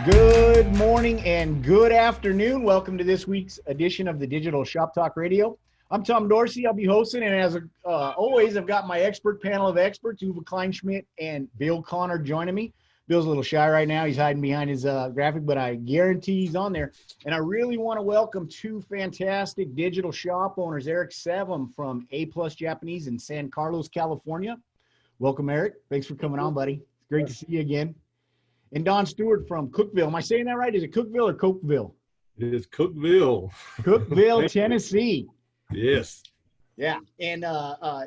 Good morning and good afternoon. Welcome to this week's edition of the Digital Shop Talk Radio. I'm Tom Dorsey. I'll be hosting, and as always, I've got my expert panel of experts, Uwe Kleinschmidt and Bill Connor, joining me. Bill's a little shy right now. He's hiding behind his graphic, but I guarantee he's on there. And I really want to welcome two fantastic digital shop owners, Eric Sevim from A+ Japanese in San Carlos, California. Welcome, Eric. Thanks for coming on, buddy. It's great to see you again. And Don Stewart from Cookeville. Am I saying that right? Is it Cookeville or Cokeville? It is Cookeville. Cookeville, Tennessee. Yes. Yeah, and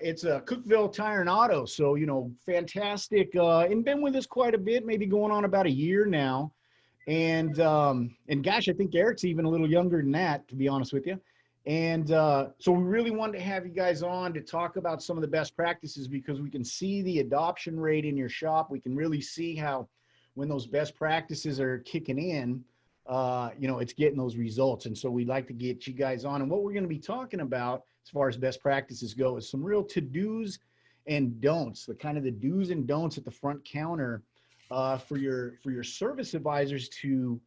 it's a Cookeville Tire Auto. So, you know, fantastic. And been with us quite a bit, maybe going on about a year now. And gosh, I think Eric's even a little younger than that, to be honest with you. And so we really wanted to have you guys on to talk about some of the best practices, because we can see the adoption rate in your shop. We can really see how when those best practices are kicking in, you know, it's getting those results. And so we'd like to get you guys on. And what we're going to be talking about as far as best practices go is some real to-dos and don'ts, the kind of the do's and don'ts at the front counter for your service advisors to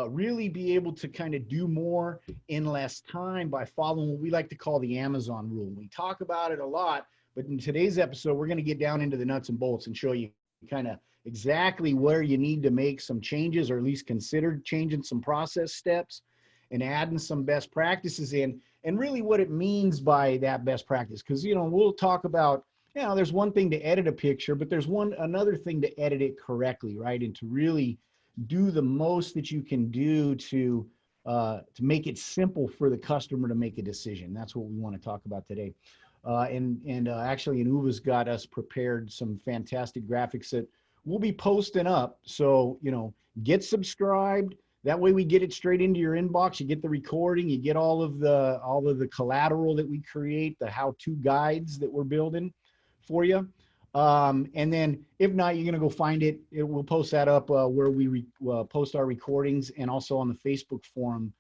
really be able to kind of do more in less time by following what we like to call the Amazon rule. We talk about it a lot, but in today's episode, we're going to get down into the nuts and bolts and show you kind of exactly where you need to make some changes, or at least consider changing some process steps and adding some best practices in, and really what it means by that best practice. Because, you know, we'll talk about, you know, there's one thing to edit a picture, but there's another thing to edit it correctly, right? And to really do the most that you can do to make it simple for the customer to make a decision. That's what we want to talk about today. Actually, Uwe's got us prepared some fantastic graphics that we'll be posting up. So, you know, get subscribed. That way we get it straight into your inbox. You get the recording, you get all of the collateral that we create, the how-to guides that we're building for you. And then if not, you're going to go find it. We'll post that up where we post our recordings, and also on the Facebook forum.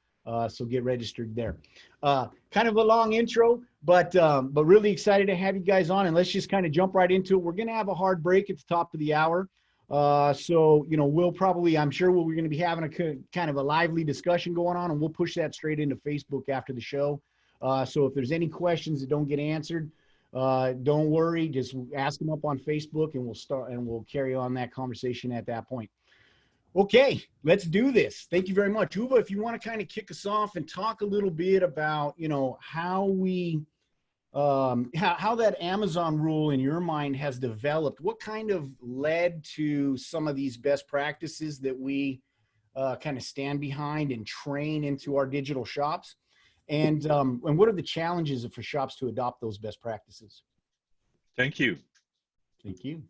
So get registered there. Kind of a long intro, but really excited to have you guys on, and let's just kind of jump right into it. We're going to have a hard break at the top of the hour. So, you know, I'm sure we're going to be having a kind of a lively discussion going on, and we'll push that straight into Facebook after the show. So if there's any questions that don't get answered, don't worry, just ask them up on Facebook, and we'll carry on that conversation at that point. Okay, let's do this. Thank you very much. Uwe, if you want to kind of kick us off and talk a little bit about, you know, how that Amazon rule in your mind has developed, what kind of led to some of these best practices that we kind of stand behind and train into our digital shops, and what are the challenges for shops to adopt those best practices? Thank you. Thank you.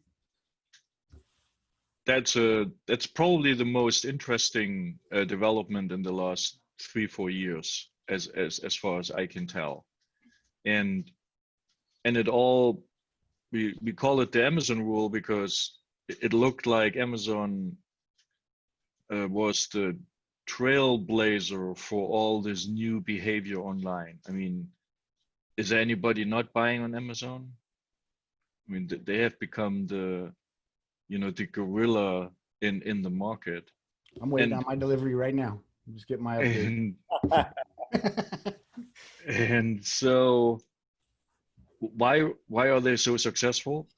That's probably the most interesting development in the last 3-4 years, as far as I can tell, and it all, we call it the Amazon rule because it looked like Amazon was the trailblazer for all this new behavior online. I mean, is there anybody not buying on Amazon? I mean, they have become the gorilla in the market. I'm waiting on my delivery right now. I'm just getting my update. And so why are they so successful?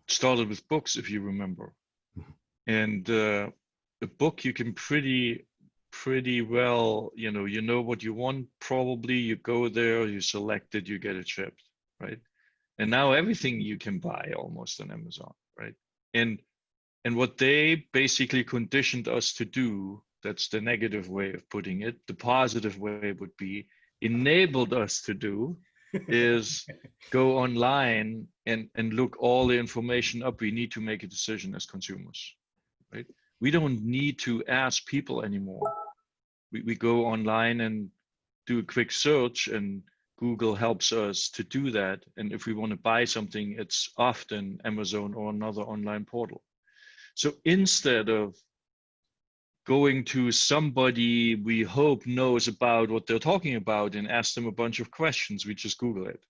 Started with books, if you remember. And a book, you can pretty well, you know what you want, probably. You go there, you select it, you get it shipped, right? And now everything you can buy almost on Amazon, right? And what they basically conditioned us to do, that's the negative way of putting it. The positive way would be enabled us to do is go online and look all the information up. We need to make a decision as consumers, right? We don't need to ask people anymore. We go online and do a quick search, and Google helps us to do that. And if we want to buy something, it's often Amazon or another online portal. So instead of going to somebody we hope knows about what they're talking about and ask them a bunch of questions, we just Google it.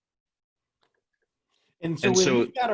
And so,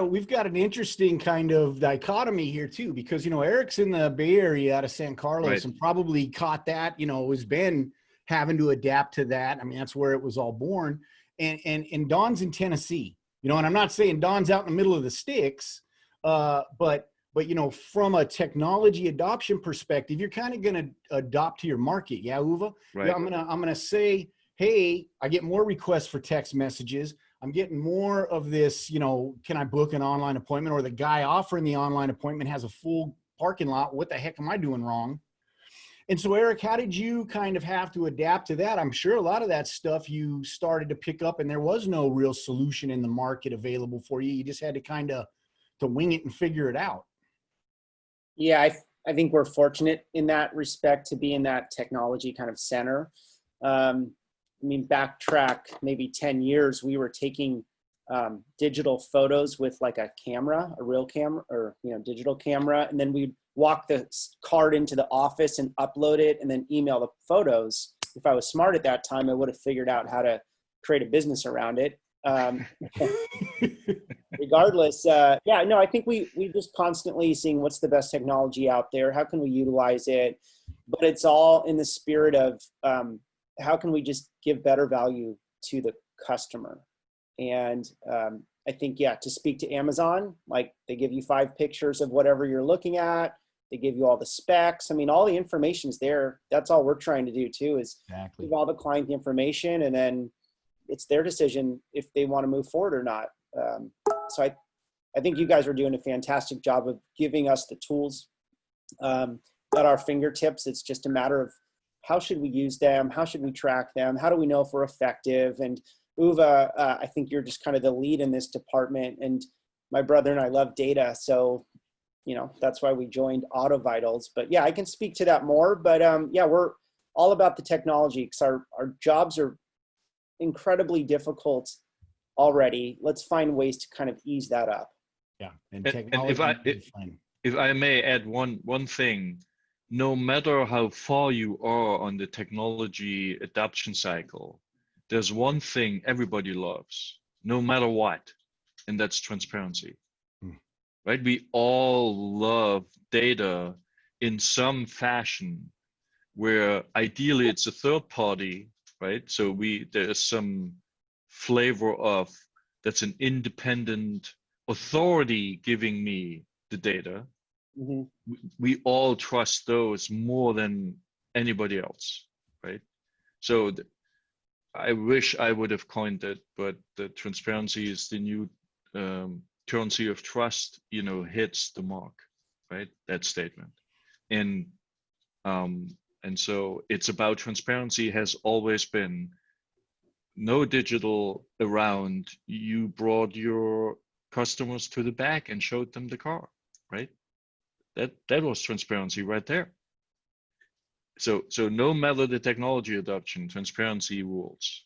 we've got an interesting kind of dichotomy here too, because, you know, Eric's in the Bay Area out of San Carlos, right. and probably caught that, you know, has been having to adapt to that. I mean, that's where it was all born. And Don's in Tennessee, you know, and I'm not saying Don's out in the middle of the sticks, but you know, from a technology adoption perspective, you're kind of going to adopt to your market. Yeah, Uva? Right. Yeah, I'm going to say, hey, I get more requests for text messages. I'm getting more of this, you know, can I book an online appointment? Or the guy offering the online appointment has a full parking lot. What the heck am I doing wrong? And so, Eric, how did you kind of have to adapt to that? I'm sure a lot of that stuff you started to pick up, and there was no real solution in the market available for you. You just had to kind of to wing it and figure it out. Yeah, I think we're fortunate in that respect to be in that technology kind of center. I mean, backtrack maybe 10 years, we were taking digital photos with like a camera, a real camera, or, you know, digital camera. And then we'd walk the card into the office and upload it and then email the photos. If I was smart at that time, I would have figured out how to create a business around it. Regardless, yeah, no, I think we just constantly seeing what's the best technology out there. How can we utilize it? But it's all in the spirit of how can we just give better value to the customer? And I think, yeah, to speak to Amazon, like they give you 5 pictures of whatever you're looking at. They give you all the specs. I mean, all the information's there. That's all we're trying to do too, is give all the client the information, and then it's their decision if they want to move forward or not. So I think you guys are doing a fantastic job of giving us the tools at our fingertips. It's just a matter of how should we use them? How should we track them? How do we know if we're effective? And Uva, I think you're just kind of the lead in this department. And my brother and I love data. So, you know, that's why we joined Auto Vitals. But yeah, I can speak to that more. But yeah, we're all about the technology because our jobs are incredibly difficult already. Let's find ways to kind of ease that up. Yeah. And if I may add one thing, no matter how far you are on the technology adoption cycle, there's one thing everybody loves, no matter what, and that's transparency. Right? We all love data in some fashion, where ideally it's a third party, right? So there is some flavor of that's an independent authority giving me the data. Mm-hmm. We all trust those more than anybody else, right? So I wish I would have coined it, but the transparency is the new currency of trust, you know, hits the mark, right? That statement. And so it's about transparency, has always been. No digital around, you brought your customers to the back and showed them the car, right? That was transparency right there. So no matter the technology adoption, transparency rules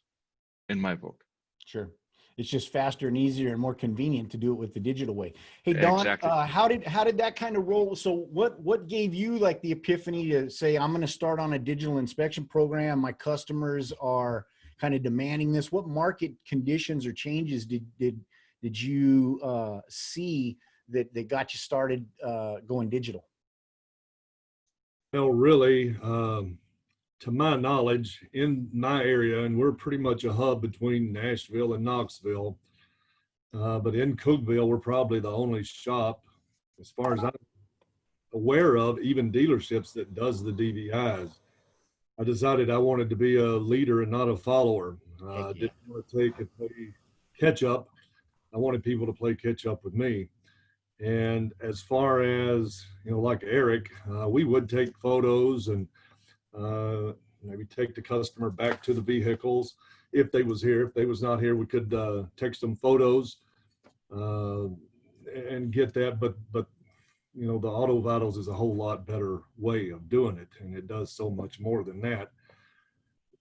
in my book. Sure. It's just faster and easier and more convenient to do it with the digital way. Hey, Don, exactly. How did that kind of roll? So what gave you like the epiphany to say, I'm going to start on a digital inspection program? My customers are kind of demanding this. What market conditions or changes did you see that got you started going digital? Well, really, to my knowledge, in my area, and we're pretty much a hub between Nashville and Knoxville, but in Cookeville, we're probably the only shop, as far as I'm aware of, even dealerships that does the DVIs. I decided I wanted to be a leader and not a follower. I didn't want to play catch up. I wanted people to play catch up with me. And as far as, you know, like Eric, we would take photos and maybe take the customer back to the vehicles if they was here. If they was not here, we could text them photos and get that. But you know, the Auto Vitals is a whole lot better way of doing it, and it does so much more than that.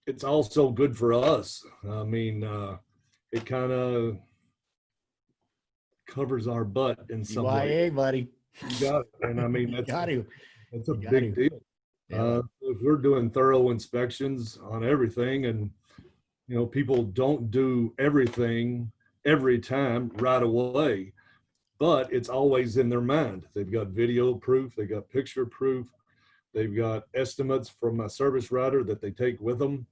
It's also good for us. I mean, it kind of covers our butt in some way. Hey, buddy. You got it. And I mean, that's a big deal. Yeah. If we're doing thorough inspections on everything, and you know, people don't do everything every time right away, but it's always in their mind. They've got video proof, they got picture proof, they've got estimates from my service writer that they take with them.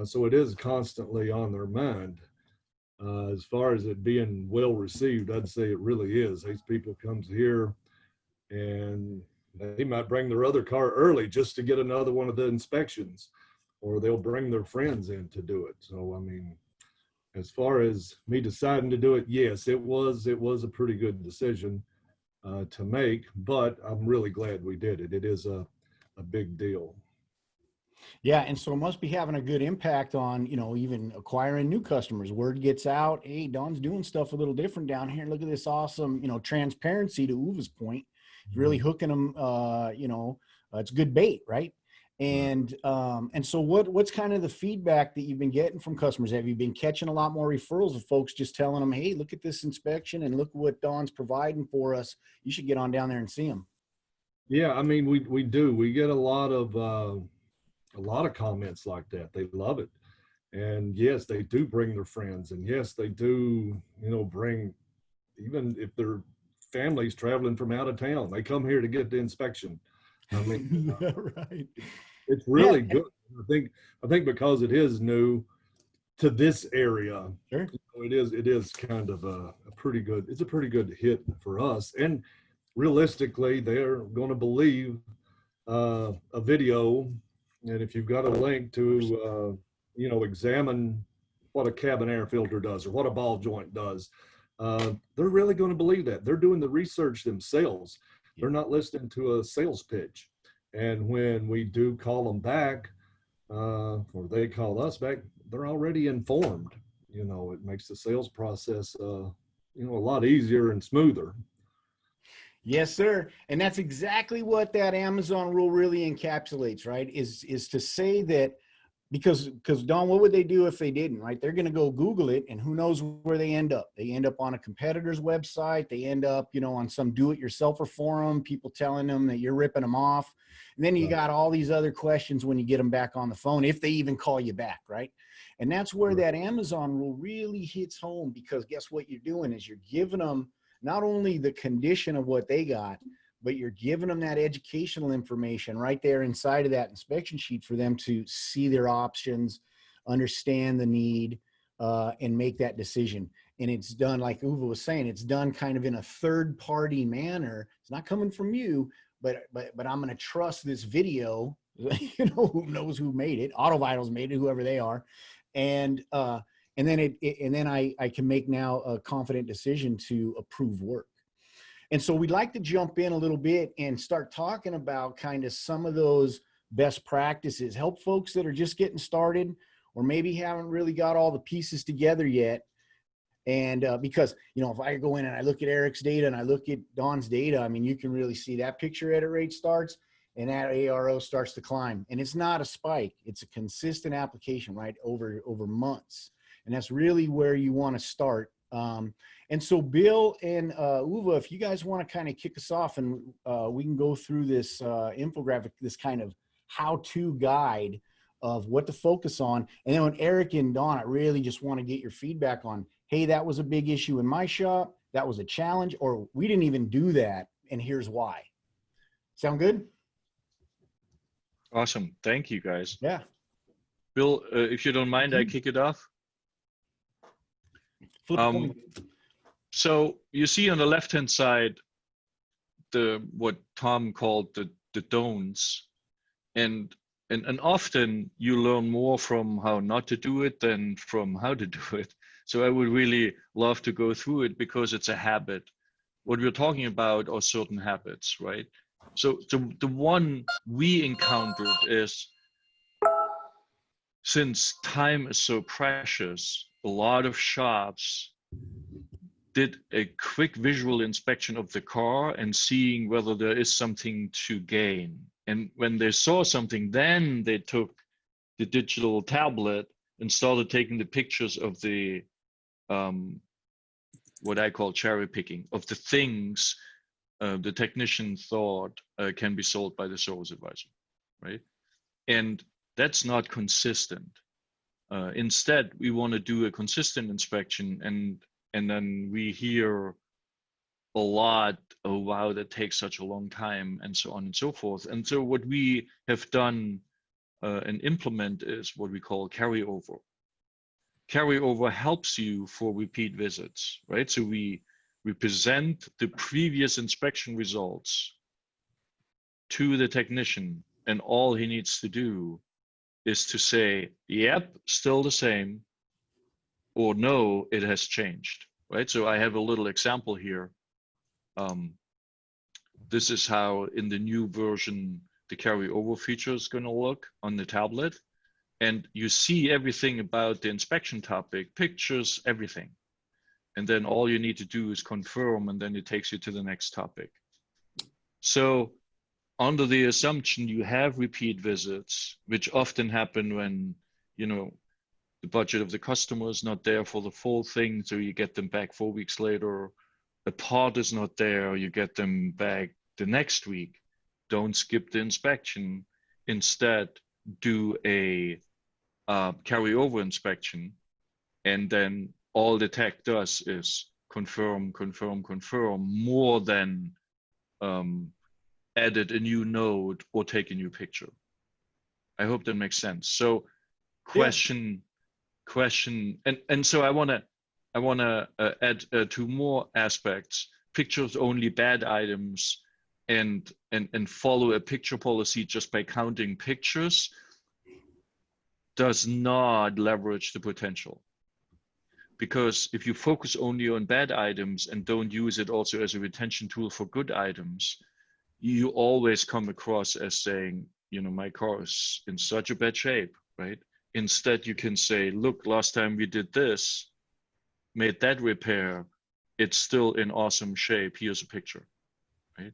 So it is constantly on their mind. As far as it being well received, I'd say it really is. These people comes here and they might bring their other car early just to get another one of the inspections, or they'll bring their friends in to do it. So, I mean, as far as me deciding to do it, yes, it was a pretty good decision to make, but I'm really glad we did it. It is a big deal. Yeah, and so it must be having a good impact on, you know, even acquiring new customers. Word gets out, hey, Don's doing stuff a little different down here. Look at this awesome, you know, transparency, to Uva's point. It's really hooking them, you know, it's good bait, right? And so what's kind of the feedback that you've been getting from customers? Have you been catching a lot more referrals of folks just telling them, hey, look at this inspection and look what Don's providing for us. You should get on down there and see them. Yeah, I mean, we do. We get a lot of comments like that. They love it. And yes, they do bring their friends. And yes, they do, you know, bring, even if their families traveling from out of town, they come here to get the inspection. I mean, right. it's really good. I think because it is new to this area, Sure. it is kind of a pretty good hit for us. And realistically, they're going to believe a video. And if you've got a link to, you know, examine what a cabin air filter does or what a ball joint does, they're really going to believe that. They're doing the research themselves. They're not listening to a sales pitch. And when we do call them back, or they call us back, they're already informed. You know, it makes the sales process, you know, a lot easier and smoother. Yes, sir. And that's exactly what that Amazon rule really encapsulates, right? Is to say that, because Don, what would they do if they didn't, right? They're going to go Google it, and who knows where they end up. They end up on a competitor's website. They end up, you know, on some do-it-yourselfer forum, people telling them that you're ripping them off. And then you got all these other questions when you get them back on the phone, if they even call you back, right? And that's where that Amazon rule really hits home, because guess what you're doing is you're giving them not only the condition of what they got, but you're giving them that educational information right there inside of that inspection sheet for them to see their options, understand the need, and make that decision. And it's done, like Uwe was saying, it's done kind of in a third-party manner. It's not coming from you, but I'm going to trust this video, you know, who knows who made it. AutoVitals made it, whoever they are. And then I can make now a confident decision to approve work. And so we'd like to jump in a little bit and start talking about kind of some of those best practices, help folks that are just getting started or maybe haven't really got all the pieces together yet. And because, you know, if I go in and I look at Eric's data and I look at Don's data, I mean, you can really see that picture edit rate starts and that ARO starts to climb. And it's not a spike. It's a consistent application, right, over months. And that's really where you want to start. And so Bill and Uwe, if you guys want to kind of kick us off, and we can go through this infographic, this kind of how-to guide of what to focus on. And then when Eric and Don, I really just want to get your feedback on, hey, that was a big issue in my shop. That was a challenge, or we didn't even do that, and here's why. Sound good? Awesome. Thank you, guys. Yeah. Bill, if you don't mind, I kick it off. So you see on the left-hand side, what Tom called the don'ts, and often you learn more from how not to do it than from how to do it. So I would really love to go through it, because it's a habit. What we're talking about are certain habits, right? So the one we encountered is, since time is so precious, a lot of shops did a quick visual inspection of the car and seeing whether there is something to gain. And when they saw something, then they took the digital tablet and started taking the pictures of the, what I call cherry picking, of the things the technician thought can be sold by the service advisor, right? And that's not consistent. Instead, we want to do a consistent inspection And then we hear a lot, oh wow, that takes such a long time, and so on and so forth. And so what we have done and implement is what we call carryover. Carryover helps you for repeat visits, right? So we present the previous inspection results to the technician, and all he needs to do is to say, yep, still the same, or no, it has changed, right? So I have a little example here. This is how in the new version the carryover feature is going to look on the tablet. And you see everything about the inspection topic, pictures, everything. And then all you need to do is confirm, and then it takes you to the next topic. So under the assumption you have repeat visits, which often happen when, you know, the budget of the customer is not there for the full thing, so you get them back 4 weeks later. A part is not there, you get them back the next week. Don't skip the inspection. Instead, do a carryover inspection, and then all the tech does is confirm, confirm, confirm, more than edit a new note or take a new picture. I hope that makes sense. So question, and so I wanna add two more aspects: pictures only bad items, and follow a picture policy just by counting pictures does not leverage the potential. Because if you focus only on bad items and don't use it also as a retention tool for good items, you always come across as saying, you know, my car is in such a bad shape, right? Instead, you can say, look, last time we did this, made that repair, it's still in awesome shape. Here's a picture, right?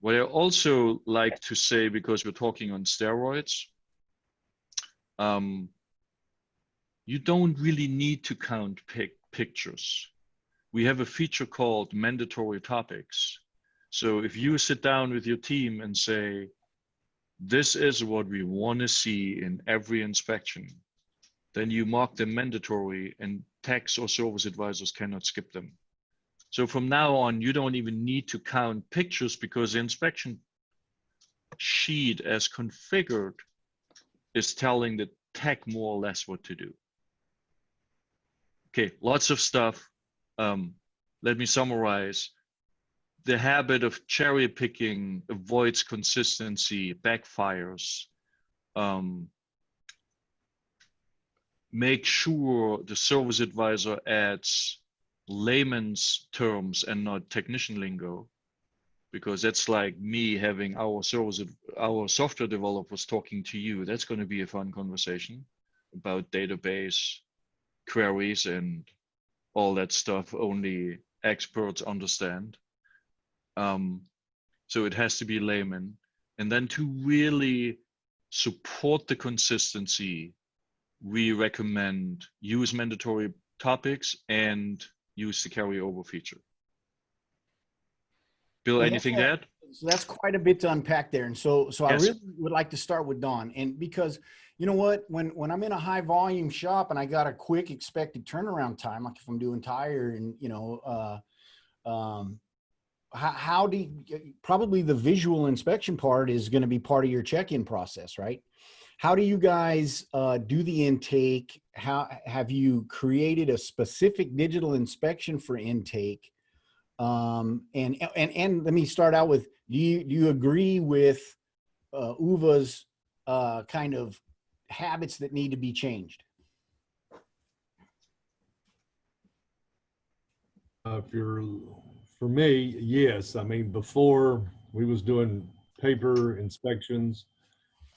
What I also like to say, because we're talking on steroids, you don't really need to count pictures. We have a feature called mandatory topics. So if you sit down with your team and say, this is what we want to see in every inspection, then you mark them mandatory, and techs or service advisors cannot skip them. So from now on, you don't even need to count pictures, because the inspection sheet as configured is telling the tech more or less what to do. Okay, lots of stuff. Let me summarize. The habit of cherry picking avoids consistency, backfires. Make sure the service advisor adds layman's terms and not technician lingo, because that's like me having our software developers talking to you. That's going to be a fun conversation about database queries and all that stuff only experts understand. So it has to be layman. And then to really support the consistency, we recommend use mandatory topics and use the carryover feature. Bill, anything to add? So that's quite a bit to unpack there. And so Yes. I really would like to start with Don. And because, you know what, when I'm in a high volume shop and I got a quick expected turnaround time, like if I'm doing tire and, you know, how do you, probably the visual inspection part is going to be part of your check-in process, right? How do you guys do the intake? How have you created a specific digital inspection for intake? And let me start out with, do you agree with Uva's kind of habits that need to be changed? For me, yes. I mean, before we was doing paper inspections,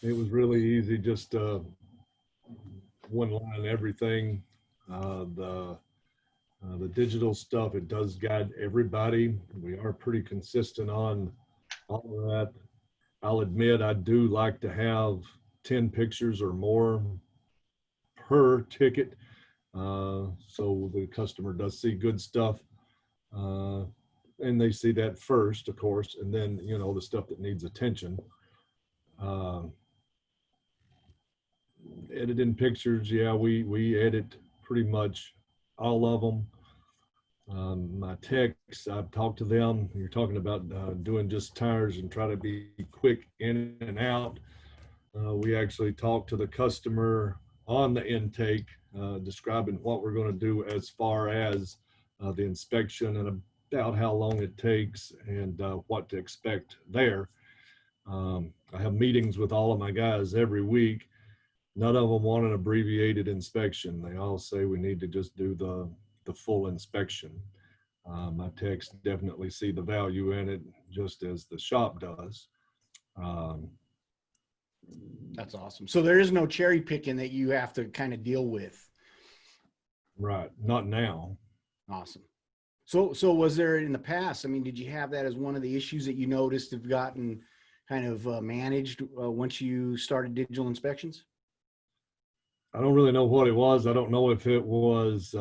it was really easy, just one line everything. The digital stuff, it does guide everybody. We are pretty consistent on all of that. I'll admit I do like to have 10 pictures or more per ticket, so the customer does see good stuff, and they see that first, of course, and then, you know, the stuff that needs attention. Editing pictures, yeah, we edit pretty much all of them. My techs, I've talked to them. You're talking about doing just tires and try to be quick in and out. We actually talked to the customer on the intake, describing what we're going to do as far as the inspection and about how long it takes and what to expect there. I have meetings with all of my guys every week. None of them want an abbreviated inspection. They all say we need to just do the full inspection. My techs definitely see the value in it, just as the shop does. That's awesome. So there is no cherry picking that you have to kind of deal with. Right. Not now. Awesome. So was there in the past, I mean, did you have that as one of the issues that you noticed have gotten kind of managed once you started digital inspections? I don't really know what it was. I don't know if it was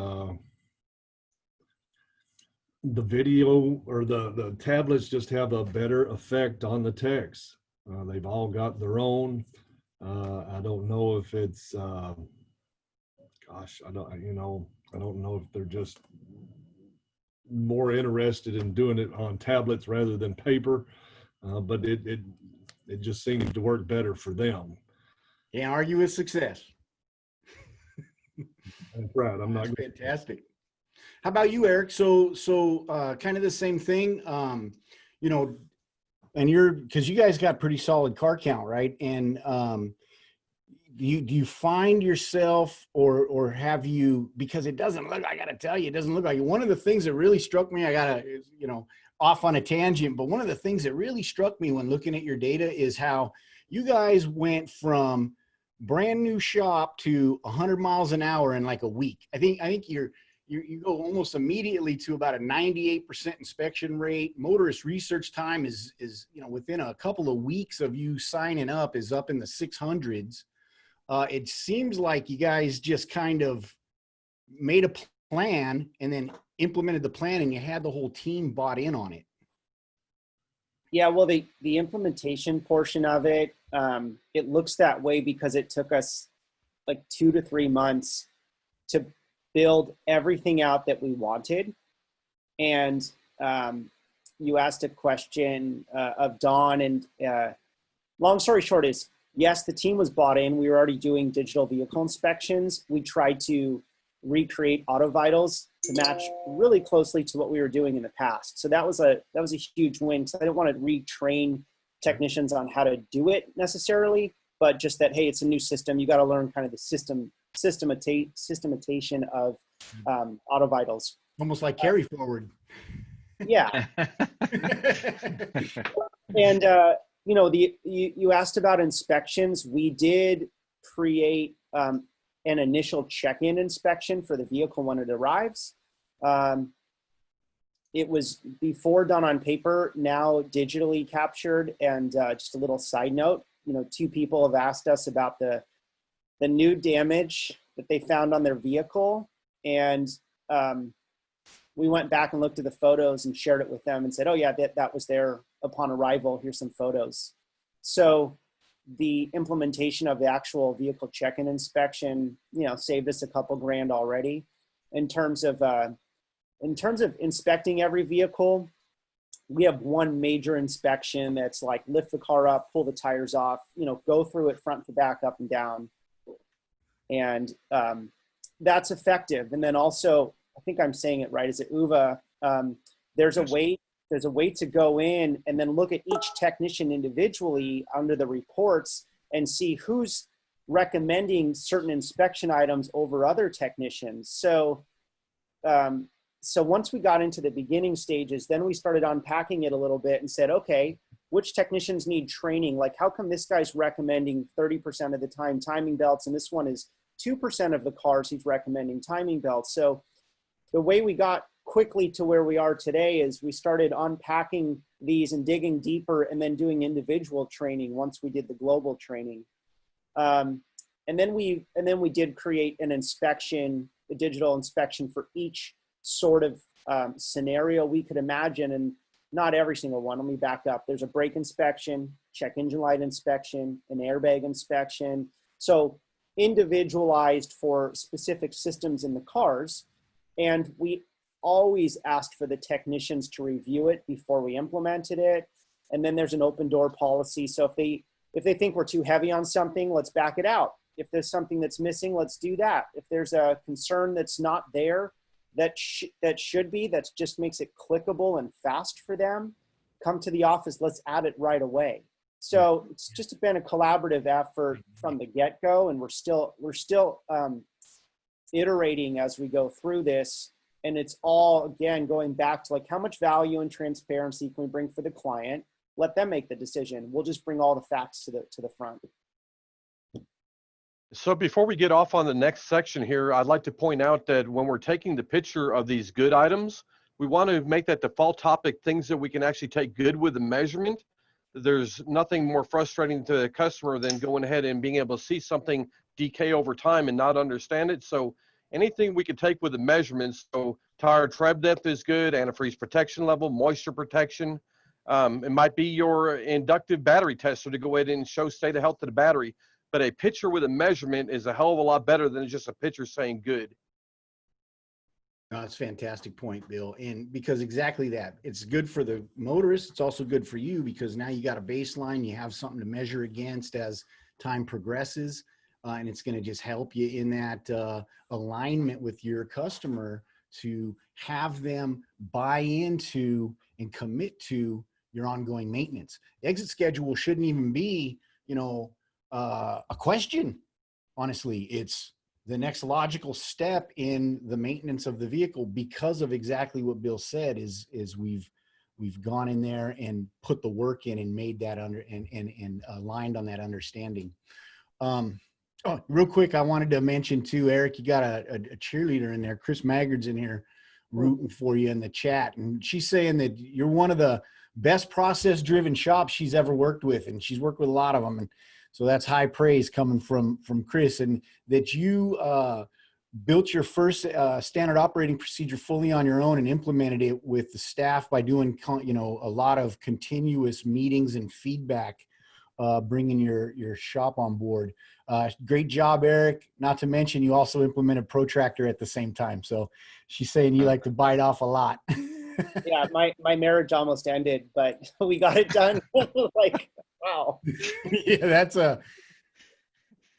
the video or the tablets just have a better effect on the text. They've all got their own. I don't know if it's, gosh, I don't know if they're just more interested in doing it on tablets rather than paper, but it just seems to work better for them. Can't argue with success. That's right. I'm not. That's fantastic. How about you, Eric? So kind of the same thing, you know, and because you guys got pretty solid car count, right? And do you find yourself or have you, because it doesn't look, I got to tell you, it doesn't look like it. One of the things that really struck me, off on a tangent, but one of the things that really struck me when looking at your data is how you guys went from brand new shop to 100 miles an hour in like a week. I think you go almost immediately to about a 98% inspection rate. Motorist research time is within a couple of weeks of you signing up is up in the 600s. It seems like you guys just kind of made a plan and then implemented the plan, and you had the whole team bought in on it. Yeah, well, the implementation portion of it, it looks that way because it took us like 2 to 3 months to build everything out that we wanted. And you asked a question of Don, and long story short is, yes, the team was bought in. We were already doing digital vehicle inspections. We tried to recreate auto vitals to match really closely to what we were doing in the past. So that was a huge win, because I didn't want to retrain technicians on how to do it necessarily, but just that, hey, it's a new system. You got to learn kind of the systematization of auto vitals. Almost like carry forward. Yeah. And you asked about inspections. We did create an initial check-in inspection for the vehicle when it arrives. It was before done on paper, now digitally captured. And just a little side note, 2 people have asked us about the new damage that they found on their vehicle. And we went back and looked at the photos and shared it with them and said, oh yeah, that was there upon arrival. Here's some photos. So the implementation of the actual vehicle check-in inspection, saved us a couple grand already. In terms of inspecting every vehicle, we have one major inspection that's like lift the car up, pull the tires off, go through it front to back, up and down. And that's effective. And then also, I think I'm saying it right, is it UVA? There's a way to go in and then look at each technician individually under the reports and see who's recommending certain inspection items over other technicians. So once we got into the beginning stages, then we started unpacking it a little bit and said, okay, which technicians need training? Like, how come this guy's recommending 30% of the time timing belts, and this one is 2% of the cars he's recommending timing belts? So the way we got quickly to where we are today is we started unpacking these and digging deeper, and then doing individual training once we did the global training. And then we did create an inspection, a digital inspection for each sort of scenario we could imagine, and not every single one. Let me back up. There's a brake inspection, check engine light inspection, an airbag inspection. So individualized for specific systems in the cars. And we always asked for the technicians to review it before we implemented it. And then there's an open door policy. So if they think we're too heavy on something, let's back it out. If there's something that's missing, let's do that. If there's a concern that's not there, that should be, that just makes it clickable and fast for them, come to the office, let's add it right away. So it's just been a collaborative effort from the get-go, and we're still iterating as we go through this. And it's all, again, going back to like, how much value and transparency can we bring for the client? Let them make the decision. We'll just bring all the facts to the front. So before we get off on the next section here, I'd like to point out that when we're taking the picture of these good items, we want to make that default topic things that we can actually take good with the measurement. There's nothing more frustrating to the customer than going ahead and being able to see something decay over time and not understand it. So anything we can take with the measurements, so tire tread depth is good, antifreeze protection level, moisture protection. It might be your inductive battery tester to go ahead and show state of health of the battery. But a picture with a measurement is a hell of a lot better than just a picture saying good. No, that's a fantastic point, Bill. And because exactly that, it's good for the motorist. It's also good for you because now you got a baseline, you have something to measure against as time progresses. And it's going to just help you in that alignment with your customer to have them buy into and commit to your ongoing maintenance. The exit schedule shouldn't even be, a question. Honestly, it's the next logical step in the maintenance of the vehicle because of exactly what Bill said is we've gone in there and put the work in and made that and aligned on that understanding. Oh, real quick, I wanted to mention too, Eric, you got a cheerleader in there. Chris Maggard's in here rooting for you in the chat. And she's saying that you're one of the best process-driven shops she's ever worked with. And she's worked with a lot of them. And so that's high praise coming from Chris, and that you built your first standard operating procedure fully on your own and implemented it with the staff by doing, a lot of continuous meetings and feedback, bringing your shop on board. Great job, Eric. Not to mention you also implemented Protractor at the same time. So she's saying you like to bite off a lot. Yeah, my marriage almost ended, but we got it done. Like, wow. Yeah,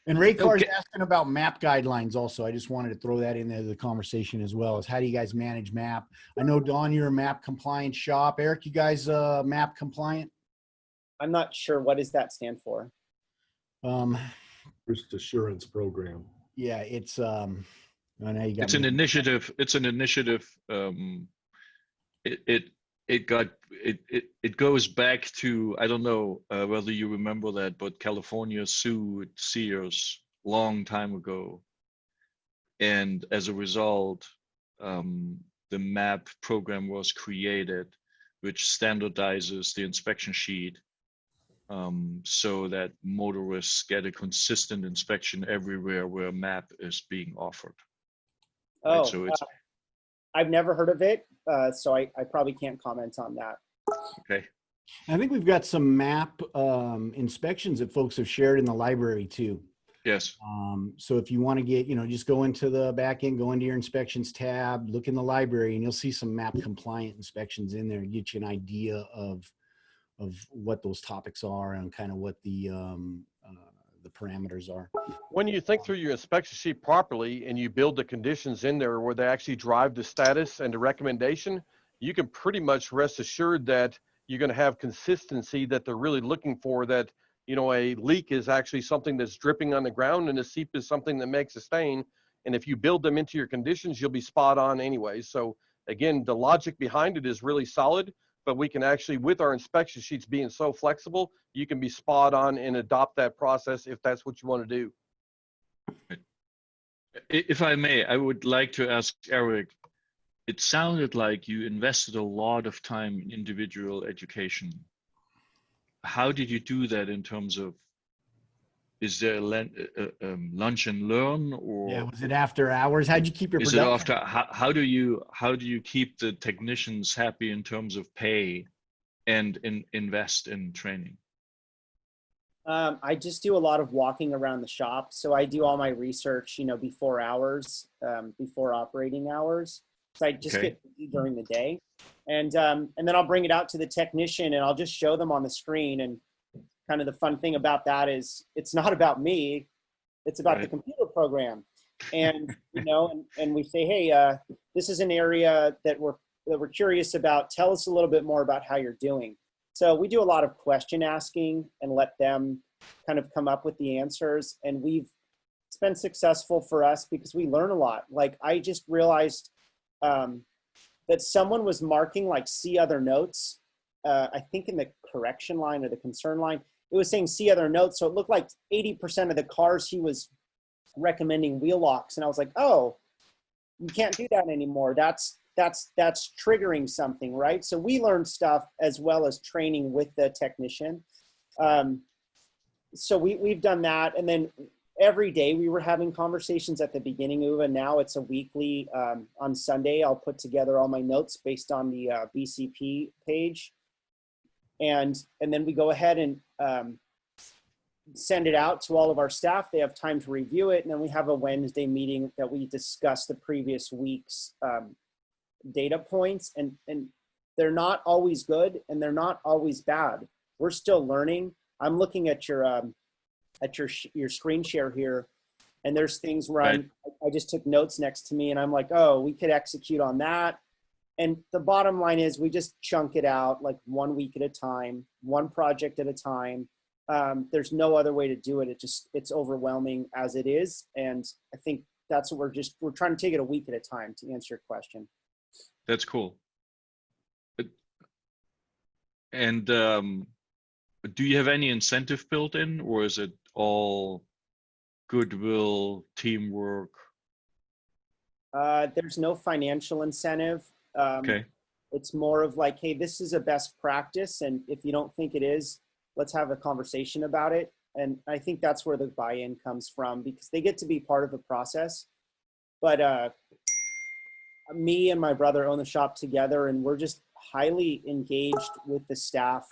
and Ray Carr's asking about MAP guidelines also. I just wanted to throw that into the conversation as well, as how do you guys manage MAP? I know, Don, you're a MAP compliant shop. Eric, you guys MAP compliant? I'm not sure. What does that stand for? Risk assurance program. Yeah, it's I know you got It's an initiative. It's an initiative. It goes back to, I don't know whether you remember that, but California sued Sears long time ago, and as a result, the MAP program was created, which standardizes the inspection sheet so that motorists get a consistent inspection everywhere where MAP is being offered. Oh, right? So it's I've never heard of it, so I probably can't comment on that. okay. I think we've got some MAP inspections that folks have shared in the library too. Yes. So if you want to get, just go into the back end, go into your inspections tab, look in the library, and you'll see some MAP compliant inspections in there and get you an idea of what those topics are and kind of what the parameters are. When you think through your inspection sheet properly and you build the conditions in there where they actually drive the status and the recommendation, you can pretty much rest assured that you're going to have consistency that they're really looking for, that, a leak is actually something that's dripping on the ground and a seep is something that makes a stain. And if you build them into your conditions, you'll be spot on anyway. So again, the logic behind it is really solid, but we can actually, with our inspection sheets being so flexible, you can be spot on and adopt that process if that's what you want to do. If I may, I would like to ask Eric, it sounded like you invested a lot of time in individual education. How did you do that in terms of, is there a lunch and learn, or Yeah, was it after hours? How'd you keep your is it production? after, how do you keep the technicians happy in terms of pay and invest in training? I just do a lot of walking around the shop. So I do all my research, before hours, before operating hours. So I just Okay. get busy during the day. And then I'll bring it out to the technician and I'll just show them on the screen. And kind of the fun thing about that is it's not about me, it's about the Right. computer program. And, you know, and we say, hey, this is an area that we're curious about. Tell us a little bit more about how you're doing. So we do a lot of question asking and let them kind of come up with the answers. And it's been successful for us because we learn a lot. Like I just realized that someone was marking like see other notes. I think in the correction line or the concern line, it was saying see other notes. So it looked like 80% of the cars he was recommending wheel locks. And I was like, oh, you can't do that anymore. That's triggering something, right? So we learned stuff as well as training with the technician. So we've done that. And then every day we were having conversations at the beginning, Uwe. Now it's a weekly, on Sunday, I'll put together all my notes based on the BCP page. And then we go ahead and send it out to all of our staff. They have time to review it. And then we have a Wednesday meeting that we discuss the previous week's data points. And they're not always good and they're not always bad. We're still learning. I'm looking at your screen share here, and there's things where Right. I just took notes next to me and I'm like, oh, we could execute on that. And the bottom line is we just chunk it out like 1 week at a time, one project at a time. There's no other way to do it. It's overwhelming as it is. And I think that's what we're trying to take it a week at a time to answer your question. That's cool. And do you have any incentive built in, or is it all goodwill, teamwork? There's no financial incentive. Okay. It's more of like, hey, this is a best practice. And if you don't think it is, let's have a conversation about it. And I think that's where the buy-in comes from, because they get to be part of the process. But me and my brother own the shop together, and we're just highly engaged with the staff,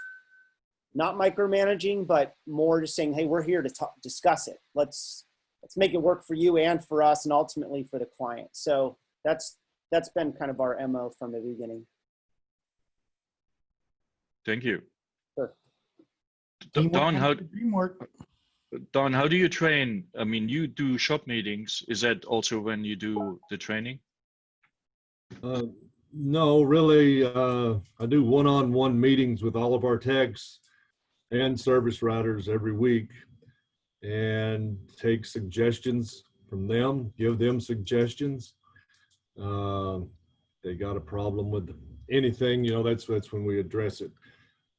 not micromanaging, but more just saying, hey, we're here to discuss it. Let's make it work for you and for us, and ultimately for the client. So that's been kind of our MO from the beginning. Thank you. Sure. Don, Teamwork. how do you train? I mean, you do shop meetings. Is that also when you do the training? No, really, I do one-on-one meetings with all of our techs and service writers every week and take suggestions from them, give them suggestions. They got a problem with anything, you know, that's when we address it.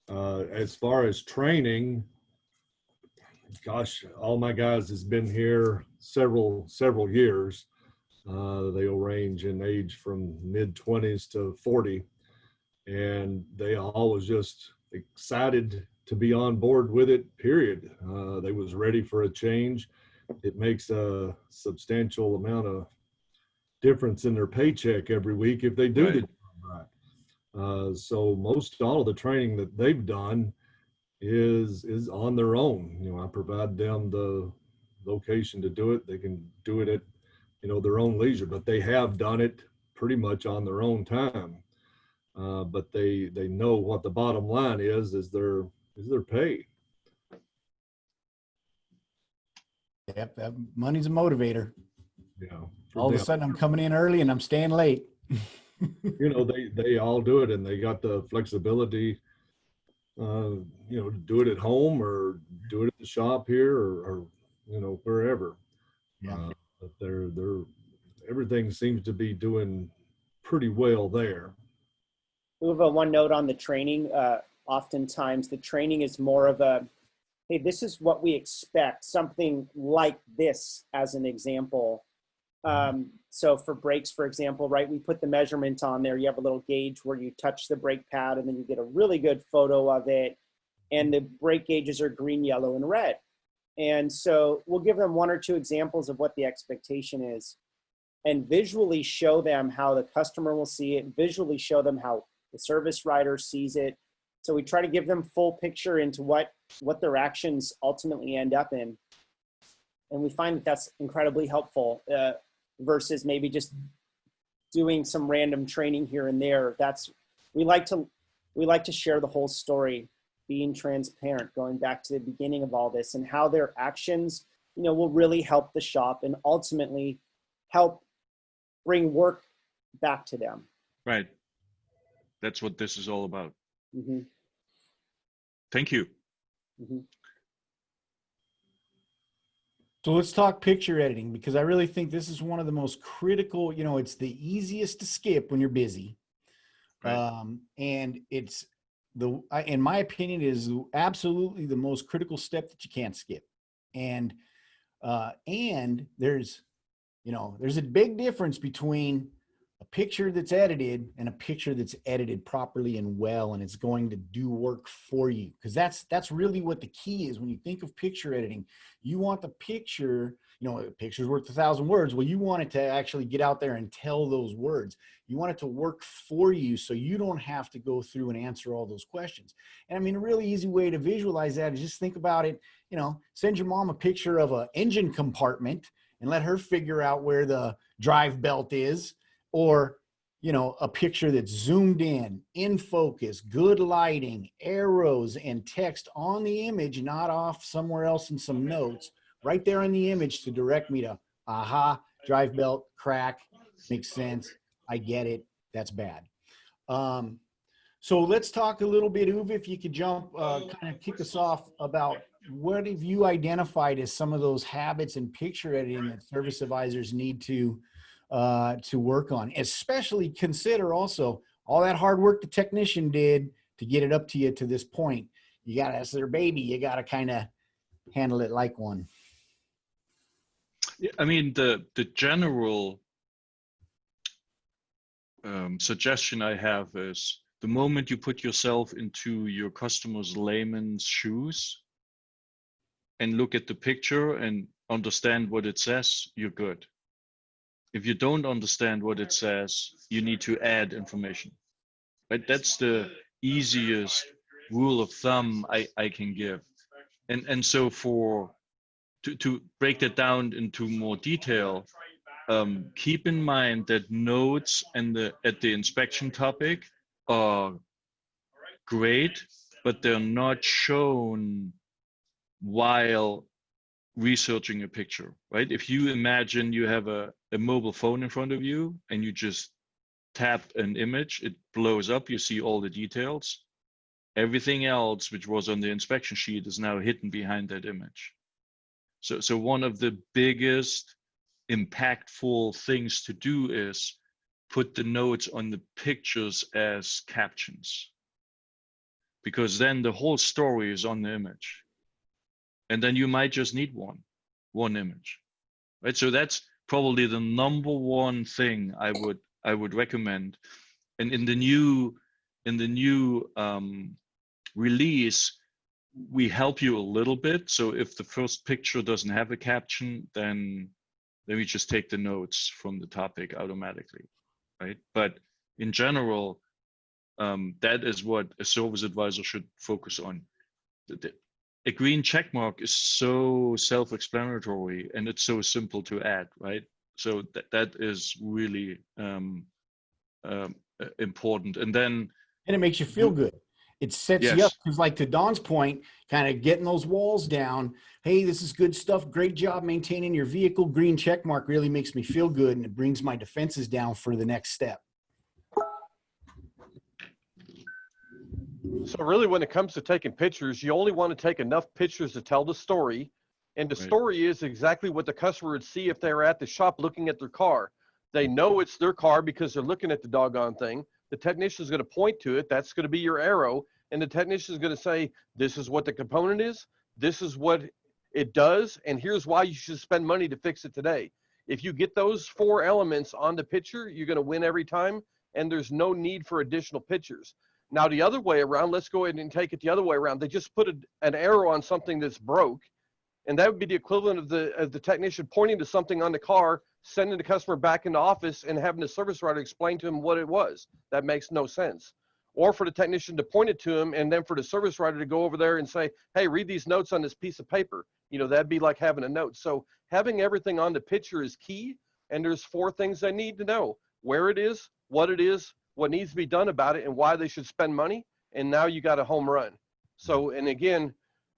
As far as training, gosh, all my guys has been here several years. They'll range in age from mid-20s to 40, and they always just excited to be on board with it, period. They was ready for a change. It makes a substantial amount of difference in their paycheck every week if they do Right. the job right. So most all of the training that they've done is on their own. You know, I provide them the location to do it. They can do it at, you know, their own leisure, but they have done it pretty much on their own time. But they know what the bottom line is their pay. Yep, that money's a motivator. Yeah. All of a sudden I'm coming in early and I'm staying late. You know, they all do it, and they got the flexibility, you know, to do it at home or do it at the shop here or you know, wherever. Yeah. But everything seems to be doing pretty well there. Uwe, one note on the training. Oftentimes the training is more of a, hey, this is what we expect, something like this as an example. So for brakes, for example, right, we put the measurement on there. You have a little gauge where you touch the brake pad and then you get a really good photo of it. And the brake gauges are green, yellow, and red. And so we'll give them one or two examples of what the expectation is and visually show them how the customer will see it, visually show them how the service writer sees it. So we try to give them full picture into what their actions ultimately end up in. And we find that that's incredibly helpful versus maybe just doing some random training here and there. We like to share the whole story, being transparent, going back to the beginning of all this, and how their actions, will really help the shop and ultimately help bring work back to them. Right. That's what this is all about. Mm-hmm. Thank you. Mm-hmm. So let's talk picture editing, because I really think this is one of the most critical, it's the easiest to skip when you're busy. Right. And it's in my opinion, is absolutely the most critical step that you can't skip. And there's a big difference between a picture that's edited and a picture that's edited properly and well, and it's going to do work for you. Because that's really what the key is. When you think of picture editing, you want the picture, a picture's worth 1,000 words. Well, you want it to actually get out there and tell those words. You want it to work for you, so you don't have to go through and answer all those questions. And I mean, a really easy way to visualize that is just think about it. Send your mom a picture of an engine compartment and let her figure out where the drive belt is. Or, a picture that's zoomed in focus, good lighting, arrows, and text on the image, not off somewhere else in some notes, right there in the image to direct me to, aha, drive belt, crack, makes sense. I get it. That's bad. So let's talk a little bit, Uwe, if you could jump, kind of kick us off about what have you identified as some of those habits in picture editing that service advisors need to work on, especially consider also all that hard work the technician did to get it up to you to this point. You got to, as their baby, you got to kind of handle it like one. I mean, the general suggestion I have is the moment you put yourself into your customer's layman's shoes and look at the picture and understand what it says, you're good. If you don't understand what it says, you need to add information. Right? That's the easiest rule of thumb I can give. And so to break that down into more detail, keep in mind that notes at the inspection topic are great, but they're not shown while researching a picture, right? If you imagine you have a mobile phone in front of you and you just tap an image, it blows up, you see all the details. Everything else which was on the inspection sheet is now hidden behind that image. So one of the biggest impactful things to do is put the notes on the pictures as captions, because then the whole story is on the image. And then you might just need one image, right? So that's probably the number one thing I would recommend. And in the new release, we help you a little bit. So if the first picture doesn't have a caption, then we just take the notes from the topic automatically, right? But in general, that is what a service advisor should focus on. A green check mark is so self-explanatory and it's so simple to add, right? So that is really important. And it makes you feel good. It sets you up, because like to Don's point, kind of getting those walls down. Hey, this is good stuff. Great job maintaining your vehicle. Green check mark really makes me feel good, and it brings my defenses down for the next step. So really, when it comes to taking pictures, you only want to take enough pictures to tell the story. And the story is exactly what the customer would see if they were at the shop looking at their car. They know it's their car because they're looking at the doggone thing. The technician is going to point to it. That's going to be your arrow. And the technician is going to say, this is what the component is. This is what it does. And here's why you should spend money to fix it today. If you get those 4 elements on the picture, you're going to win every time. And there's no need for additional pictures. Now, the other way around, let's go ahead and take it the other way around. They just put an arrow on something that's broke. And that would be the equivalent of the technician pointing to something on the car, sending the customer back into office and having the service writer explain to him what it was. That makes no sense. Or for the technician to point it to him and then for the service writer to go over there and say, hey, read these notes on this piece of paper. That'd be like having a note. So having everything on the picture is key. And there's 4 things I need to know. where it is, what needs to be done about it, and why they should spend money. And now you got a home run. So, and again,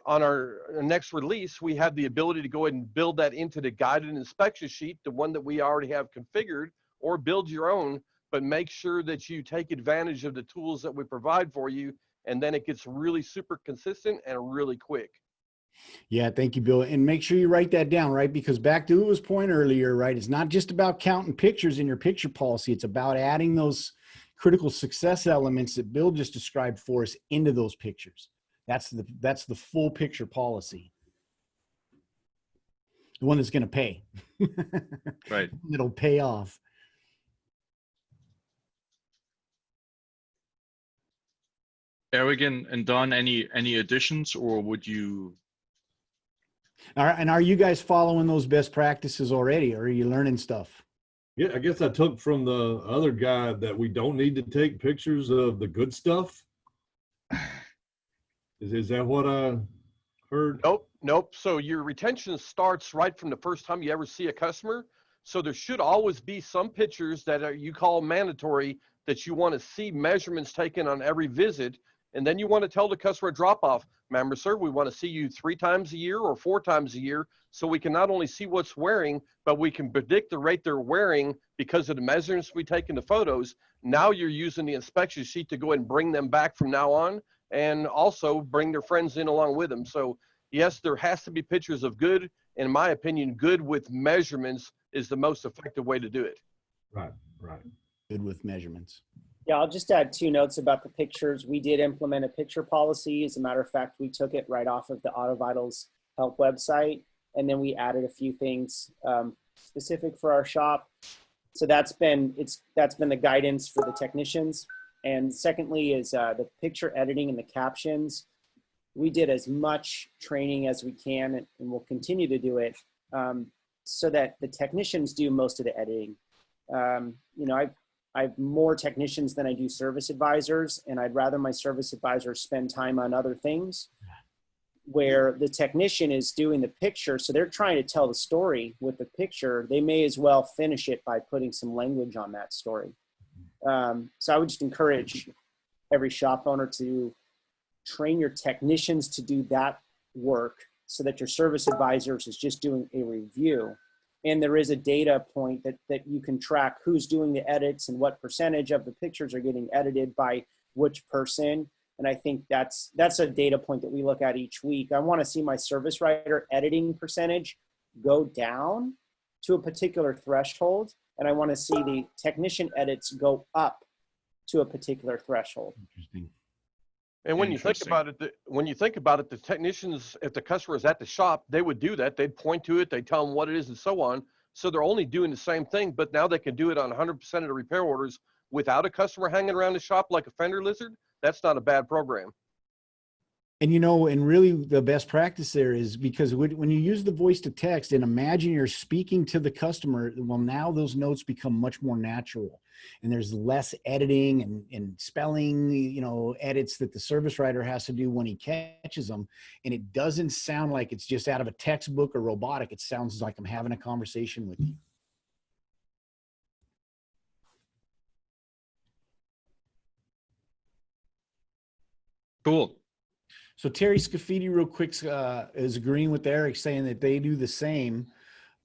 on our next release, we have the ability to go ahead and build that into the guided inspection sheet, the one that we already have configured, or build your own, but make sure that you take advantage of the tools that we provide for you. And then it gets really super consistent and really quick. Yeah, thank you, Bill. And make sure you write that down, right? Because back to Uwa's point earlier, right? It's not just about counting pictures in your picture policy. It's about adding those critical success elements that Bill just described for us into those pictures. That's the full picture policy. The one that's going to pay. Right. It'll pay off. Eric and Don, any additions, or would you? All right, and are you guys following those best practices already, or are you learning stuff? Yeah, I guess I took from the other guy that we don't need to take pictures of the good stuff. Is that what I heard? Nope. So your retention starts right from the first time you ever see a customer. So there should always be some pictures that you call mandatory that you want to see measurements taken on every visit. And then you want to tell the customer drop off, remember, sir, we want to see you 3 times a year or 4 times a year. So we can not only see what's wearing, but we can predict the rate they're wearing because of the measurements we take in the photos. Now you're using the inspection sheet to go ahead and bring them back from now on, and also bring their friends in along with them. So yes, there has to be pictures of good. In my opinion, good with measurements is the most effective way to do it. Right. Good with measurements. Yeah, I'll just add 2 notes about the pictures. We did implement a picture policy. As a matter of fact, we took it right off of the Auto Vitals help website, and then we added a few things specific for our shop. So that's been the guidance for the technicians. And secondly is the picture editing and the captions. We did as much training as we can, and we'll continue to do it so that the technicians do most of the editing. You know, I have more technicians than I do service advisors, and I'd rather my service advisors spend time on other things where the technician is doing the picture. So they're trying to tell the story with the picture. They may as well finish it by putting some language on that story. So I would just encourage every shop owner to train your technicians to do that work so that your service advisors is just doing a review. And there is a data point that you can track who's doing the edits and what percentage of the pictures are getting edited by which person. And I think that's a data point that we look at each week. I want to see my service writer editing percentage go down to a particular threshold. And I want to see the technician edits go up to a particular threshold. Interesting. And when you think about it, the technicians, if the customer is at the shop, they would do that. They'd point to it, they'd tell them what it is and so on. So they're only doing the same thing, but now they can do it on 100% of the repair orders without a customer hanging around the shop like a fender lizard. That's not a bad program. And, you know, and really the best practice there is because when you use the voice to text and imagine you're speaking to the customer, well, now those notes become much more natural and there's less editing and spelling, you know, edits that the service writer has to do when he catches them. And it doesn't sound like it's just out of a textbook or robotic. It sounds like I'm having a conversation with you. Cool. So Terry Scafidi real quick is agreeing with Eric, saying that they do the same.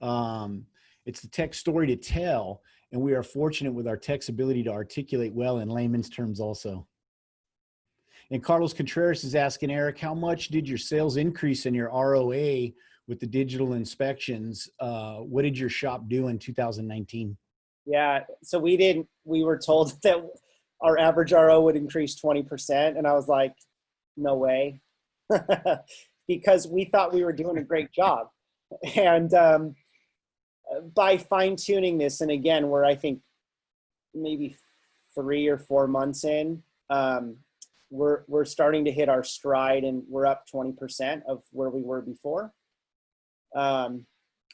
It's the tech story to tell, and we are fortunate with our tech's ability to articulate well in layman's terms also. And Carlos Contreras is asking Eric, how much did your sales increase in your ROA with the digital inspections? What did your shop do in 2019? Yeah, so we were told that our average RO would increase 20%, and I was like, no way. Because we thought we were doing a great job. And by fine tuning this, and again, we're, I think, maybe 3 or 4 months in, we're starting to hit our stride, and we're up 20% of where we were before. On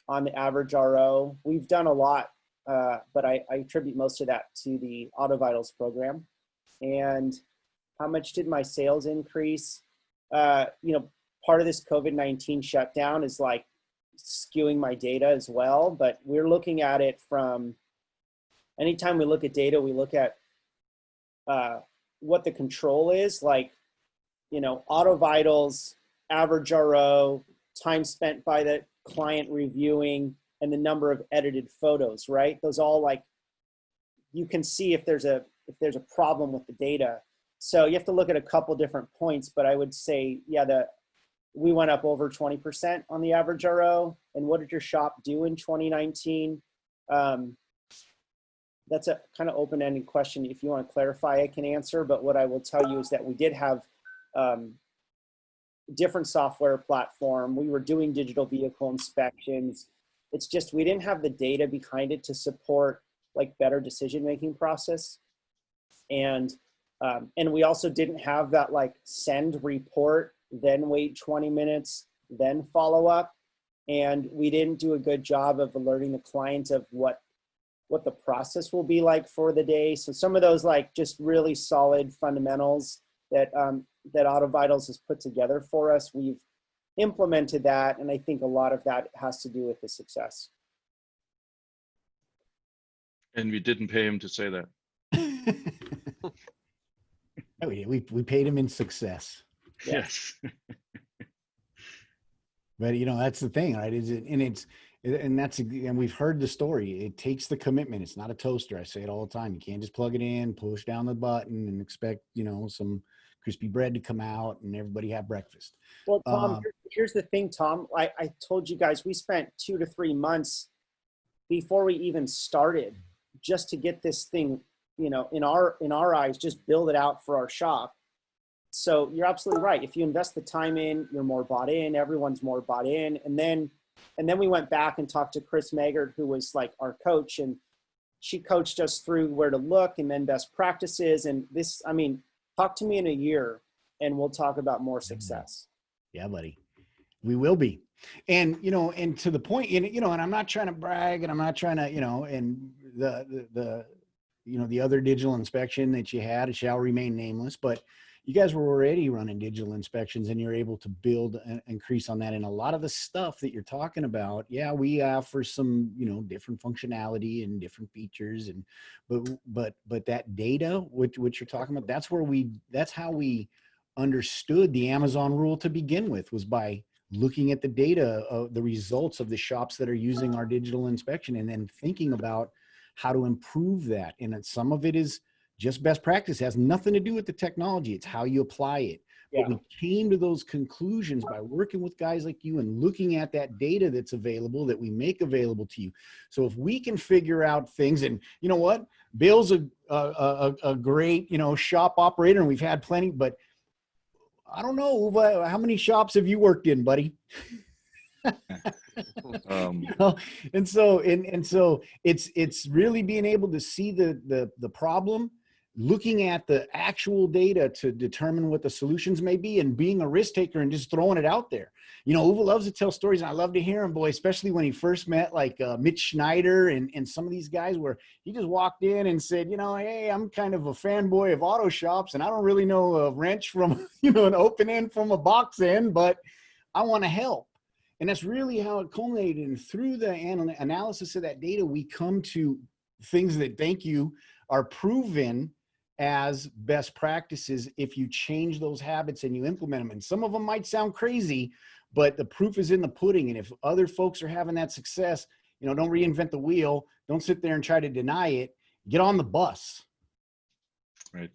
the average RO, we've done a lot, but I attribute most of that to the Auto Vitals program. And how much did my sales increase? You know, part of this COVID-19 shutdown is like skewing my data as well, but we're looking at it from anytime we look at data, we look at what the control is, like, you know, auto vitals, average RO, time spent by the client reviewing, and the number of edited photos, right? Those all, like, you can see if there's a problem with the data. So you have to look at a couple different points, but I would say, yeah, we went up over 20% on the average RO. And what did your shop do in 2019? That's a kind of open-ended question. If you want to clarify, I can answer, but what I will tell you is that we did have different software platform. We were doing digital vehicle inspections. It's just, we didn't have the data behind it to support like better decision-making process. And we also didn't have that like send report, then wait 20 minutes, then follow up. And we didn't do a good job of alerting the client of what the process will be like for the day. So some of those like just really solid fundamentals that that Auto Vitals has put together for us, we've implemented that, and I think a lot of that has to do with the success. And we didn't pay him to say that. Oh, yeah, we paid him in success. Yes. But you know, that's the thing, right? And we've heard the story. It takes the commitment. It's not a toaster. I say it all the time. You can't just plug it in, push down the button, and expect, you know, some crispy bread to come out and everybody have breakfast. Well, Tom, here's the thing, Tom. I told you guys we spent 2 to 3 months before we even started just to get this thing, you know, in our eyes, just build it out for our shop. So you're absolutely right. If you invest the time in, you're more bought in, everyone's more bought in. And then we went back and talked to Chris Maggard, who was like our coach, and she coached us through where to look and then best practices. And this, I mean, talk to me in a year and we'll talk about more success. Yeah, buddy, we will be. And, you know, and to the point, you know, and I'm not trying to brag, and I'm not trying to, you know, and the you know, the other digital inspection that you had, it shall remain nameless, but you guys were already running digital inspections and you're able to build and increase on that. And a lot of the stuff that you're talking about, yeah, we offer some, you know, different functionality and different features, and but that data, which you're talking about, that's how we understood the Amazon rule to begin with, was by looking at the data of the results of the shops that are using our digital inspection, and then thinking about how to improve that. And some of it is just best practice, has nothing to do with the technology. It's how you apply it. Yeah. But we came to those conclusions by working with guys like you and looking at that data that's available, that we make available to you. So if we can figure out things, and you know what, Bill's a great, you know, shop operator, and we've had plenty, but I don't know, how many shops have you worked in, buddy? You know? And so it's really being able to see the problem, looking at the actual data to determine what the solutions may be, and being a risk taker and just throwing it out there. You know, Uwe loves to tell stories, and I love to hear him, boy, especially when he first met like Mitch Schneider and some of these guys, where he just walked in and said, you know, hey, I'm kind of a fanboy of auto shops, and I don't really know a wrench from, you know, an open end from a box end, but I want to help. And that's really how it culminated. And through the analysis of that data, we come to things that, thank you, are proven as best practices if you change those habits and you implement them. And some of them might sound crazy, but the proof is in the pudding. And if other folks are having that success, you know, don't reinvent the wheel. Don't sit there and try to deny it. Get on the bus. Right.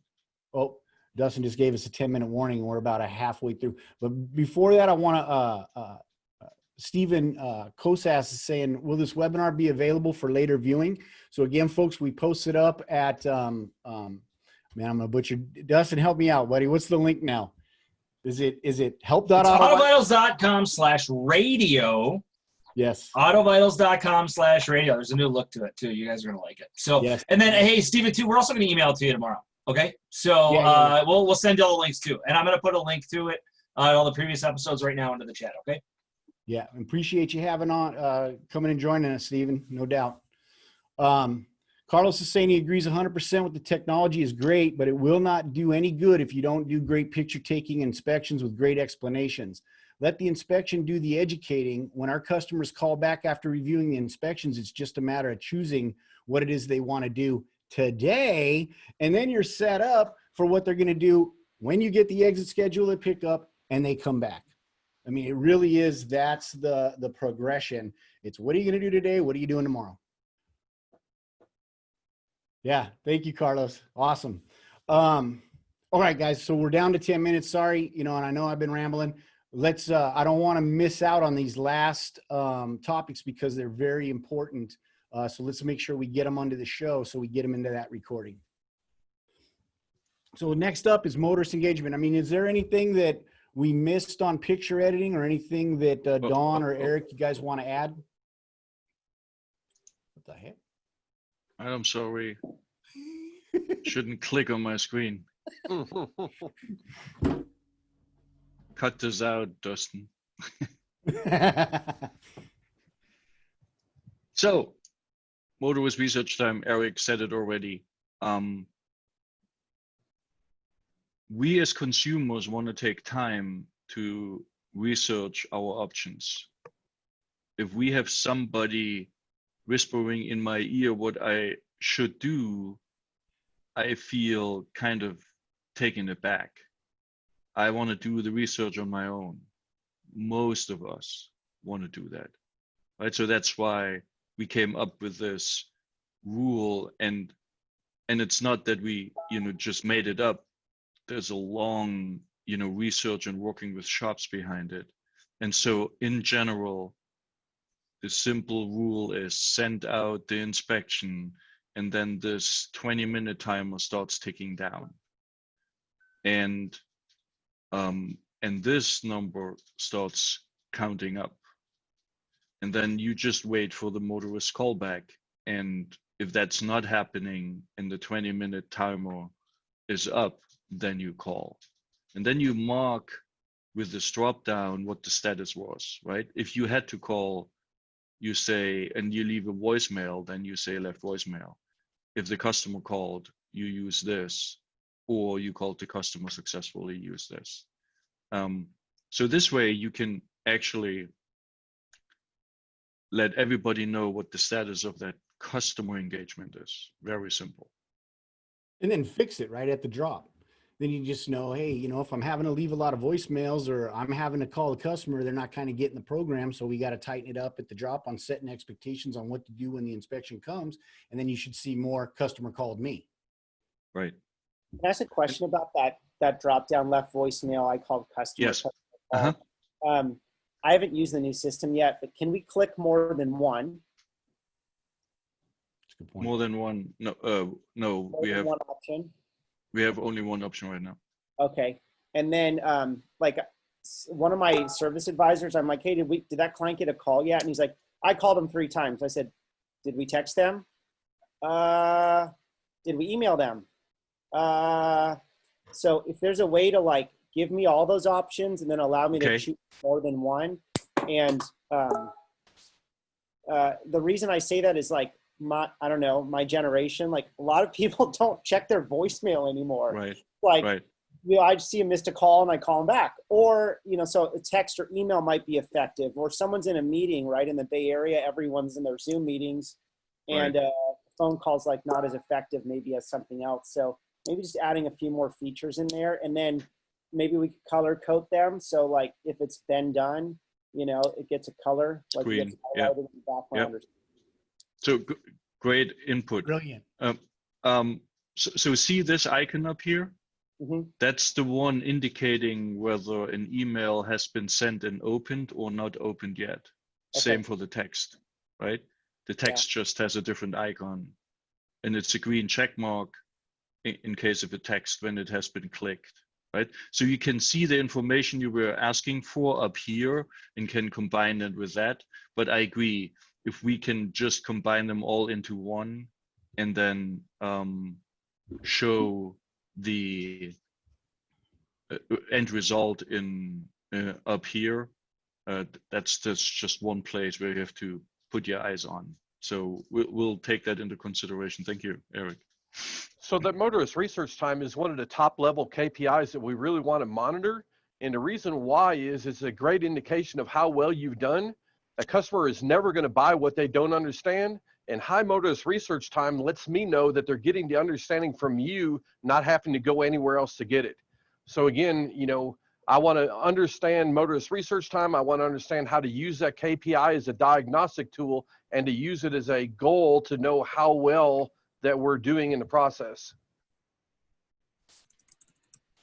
Oh, Dustin just gave us a 10-minute warning, and we're about halfway through. But before that, I want to, Stephen Kosas is saying, will this webinar be available for later viewing? So again, folks, we posted up at, man, I'm going to butcher. Dustin, help me out, buddy. What's the link now? Is it help.auto? autovitals.com/radio. Yes. autovitals.com/radio. There's a new look to it too. You guys are going to like it. So, yes. And then, hey, Stephen, too, we're also going to email it to you tomorrow. Okay. So yeah. We'll send you all the links too. And I'm going to put a link to it, all the previous episodes right now into the chat. Okay. Yeah, appreciate you having on, coming and joining us, Stephen, no doubt. Carlos is saying he agrees 100% with the technology is great, but it will not do any good if you don't do great picture taking inspections with great explanations. Let the inspection do the educating. When our customers call back after reviewing the inspections, it's just a matter of choosing what it is they want to do today. And then you're set up for what they're going to do when you get the exit schedule at pickup and they come back. I mean, it really is, that's the progression. It's what are you going to do today? What are you doing tomorrow? Yeah. Thank you, Carlos. Awesome. All right, guys. So we're down to 10 minutes. Sorry, and I know I've been rambling. Let's, I don't want to miss out on these last topics because they're very important. So let's make sure we get them onto the show so we get them into that recording. So next up is motorist engagement. I mean, is there anything that we missed on picture editing or anything that Don or Eric, you guys want to add? What the heck? I'm sorry. Shouldn't click on my screen. Cut this out, Dustin. So, motorist research time, Eric said it already. We as consumers want to take time to research our options. If we have somebody whispering in my ear what I should do, I feel kind of taken aback. I want to do the research on my own. Most of us want to do that, right? So that's why we came up with this rule, and it's not that we, just made it up. There's a long, research and working with shops behind it. And so in general, the simple rule is send out the inspection, and then this 20-minute timer starts ticking down. And this number starts counting up. And then you just wait for the motorist callback. And if that's not happening and the 20-minute timer is up, then you call. And then you mark with this drop down what the status was, right? If you had to call, you say, and you leave a voicemail, then you say left voicemail. If the customer called, you use this, or you called the customer successfully, use this. So this way you can actually let everybody know what the status of that customer engagement is. Very simple. And then fix it right at the drop. Then you just know, hey, if I'm having to leave a lot of voicemails or I'm having to call the customer, they're not kind of getting the program. So we got to tighten it up at the drop on setting expectations on what to do when the inspection comes. And then you should see more customer called me. Right. Can I ask a question about that drop down left voicemail I called customer? Yes. I haven't used the new system yet, but can we click more than one? That's a good point. More than one? No, we have one option. We have only one option right now. Okay. And then one of my service advisors, I'm like, hey, did that client get a call yet? And he's like, I called them 3 times. I said, did we text them? Did we email them? So if there's a way to give me all those options and then allow me to choose more than one. And the reason I say that is I don't know, my generation, a lot of people don't check their voicemail anymore. Right. Right. I just see a missed call and I call them back. Or, so a text or email might be effective, or someone's in a meeting, right? In the Bay Area, everyone's in their Zoom meetings, and phone calls not as effective maybe as something else. So maybe just adding a few more features in there, and then maybe we could color code them. So if it's been done, it gets a color, it gets highlighted in the background. Or so great input. Brilliant. So see this icon up here? Mm-hmm. That's the one indicating whether an email has been sent and opened or not opened yet. Okay. Same for the text, right? The text just has a different icon, and it's a green check mark in case of a text when it has been clicked, right? So you can see the information you were asking for up here and can combine it with that. But I agree, if we can just combine them all into one and then show the end result in up here, that's just one place where you have to put your eyes on. So we'll take that into consideration. Thank you, Eric. So that motorist research time is one of the top level KPIs that we really want to monitor. And the reason why is it's a great indication of how well you've done. A customer is never going to buy what they don't understand. And high motorist research time lets me know that they're getting the understanding from you, not having to go anywhere else to get it. So again, you know, I want to understand motorist research time. I want to understand how to use that KPI as a diagnostic tool and to use it as a goal to know how well that we're doing in the process.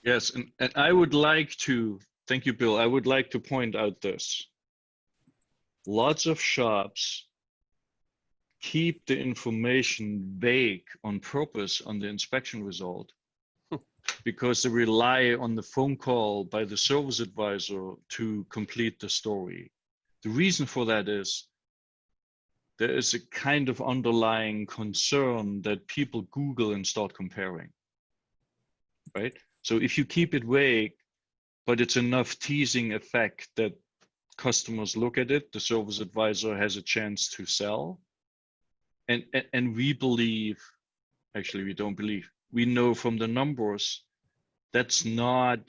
Yes, and I would like to, thank you, Bill. I would like to point out this. Lots of shops keep the information vague on purpose on the inspection result because they rely on the phone call by the service advisor to complete the story. The reason for that is there is a kind of underlying concern that people Google and start comparing, right? So if you keep it vague, but it's enough teasing effect that customers look at it, the service advisor has a chance to sell. And we believe, actually we don't believe, we know from the numbers that's not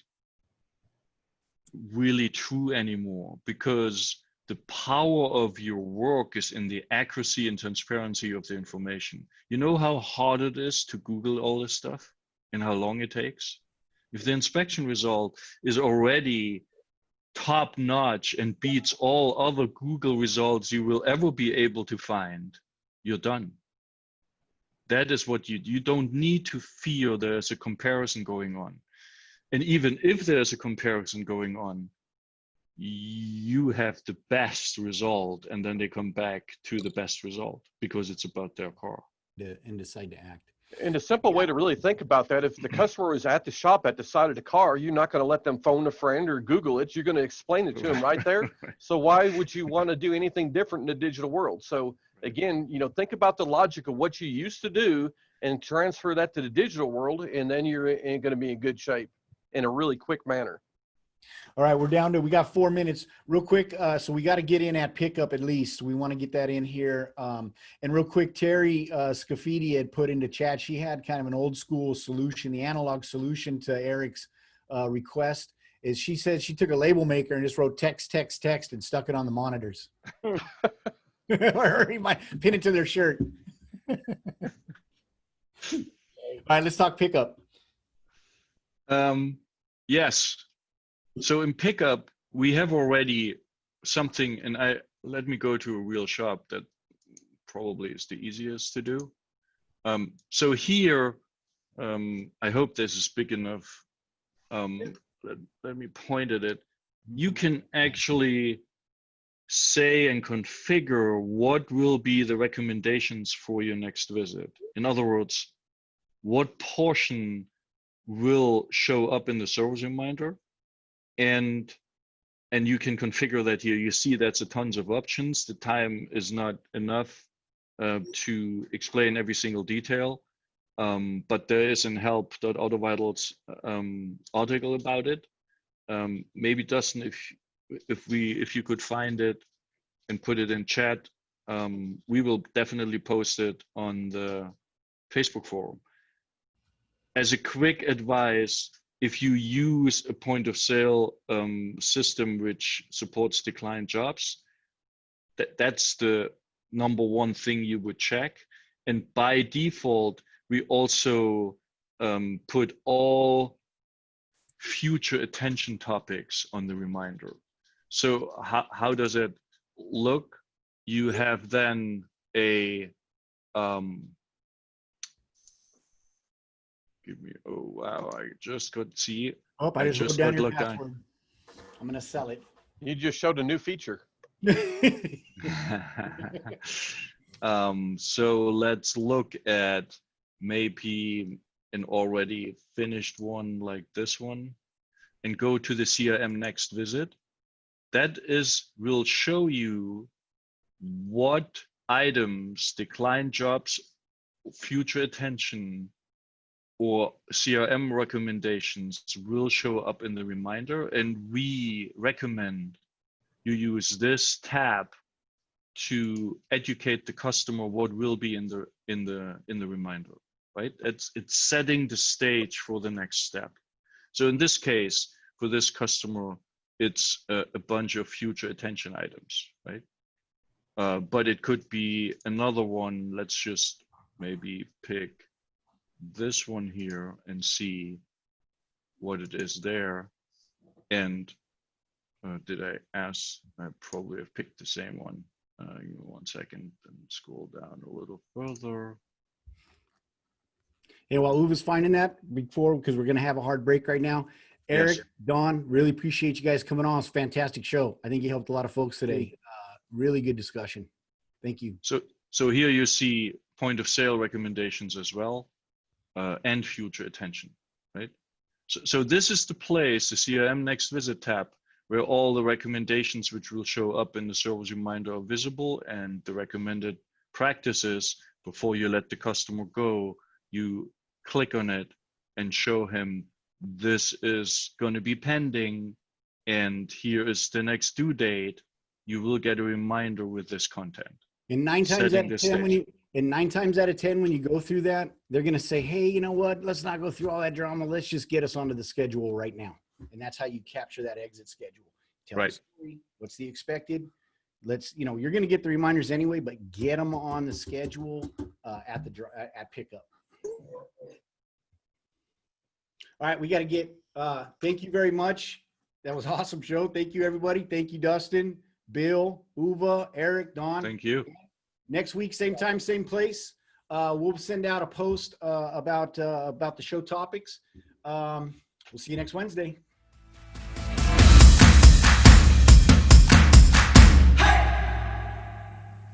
really true anymore, because the power of your work is in the accuracy and transparency of the information. You know how hard it is to Google all this stuff and how long it takes? If the inspection result is already top notch and beats all other Google results you will ever be able to find, you're done. That is what you don't need to fear there's a comparison going on. And even if there's a comparison going on, you have the best result, and then they come back to the best result because it's about their car. And decide to act. And a simple way to really think about that, if the customer is at the shop at the side of the car, you're not going to let them phone a friend or Google it. You're going to explain it to them right there. So why would you want to do anything different in the digital world? So again, you know, think about the logic of what you used to do and transfer that to the digital world, and then you're going to be in good shape in a really quick manner. All right, we got 4 minutes real quick. So we got to get in at pickup at least. We want to get that in here. And real quick, Terry Scafidi had put into chat, she had kind of an old school solution, the analog solution to Eric's request is she said she took a label maker and just wrote text, text, text and stuck it on the monitors. Or he might pin it to their shirt. All right, let's talk pickup. Yes. So in pickup, we have already something, and let me go to a real shop that probably is the easiest to do. So here, I hope this is big enough. Let me point at it. You can actually say and configure what will be the recommendations for your next visit. In other words, what portion will show up in the service reminder. And you can configure that here. You see that's a tons of options. The time is not enough to explain every single detail, but there is an help.autovitals article about it. Maybe Dustin, if you could find it and put it in chat, we will definitely post it on the Facebook forum. As a quick advice, if you use a point of sale system which supports declined jobs, that's the number one thing you would check. And by default, we also put all future attention topics on the reminder. So how does it look? You have then a give me, oh wow, I just could see. Oh, I just wrote down your password. I'm gonna sell it. You just showed a new feature. So let's look at maybe an already finished one like this one and go to the CRM next visit. That will show you what items, declined jobs, future attention, or CRM recommendations will show up in the reminder, and we recommend you use this tab to educate the customer what will be in the reminder, right? It's setting the stage for the next step. So in this case, for this customer, it's a bunch of future attention items, right? but it could be another one. Let's just maybe pick this one here and see what it is there. And did I ask? I probably have picked the same one. Give me 1 second and scroll down a little further. Hey, while Uva's finding that before, because we're going to have a hard break right now, Eric, Yes. Don, really appreciate you guys coming on. It's a fantastic show. I think you helped a lot of folks today. Really good discussion. Thank you. So here you see point of sale recommendations as well, and future attention, right? So this is the place, the CRM Next Visit tab, where all the recommendations which will show up in the service reminder are visible, and the recommended practices before you let the customer go, you click on it and show him this is going to be pending, and here is the next due date. You will get a reminder with this content. And 9 times Setting out of the 10, stage. 9 times out of 10, when you go through that, they're going to say, hey, you know what? Let's not go through all that drama. Let's just get us onto the schedule right now. And that's how you capture that exit schedule. Tell Right. the story, what's the expected. Let's, you know, you're going to get the reminders anyway, but get them on the schedule at pickup. All right, we got to get, thank you very much. That was an awesome show. Thank you, everybody. Thank you, Dustin, Bill, Uva, Eric, Don. Thank you. Next week, same time, same place. We'll send out a post about the show topics. We'll see you next Wednesday.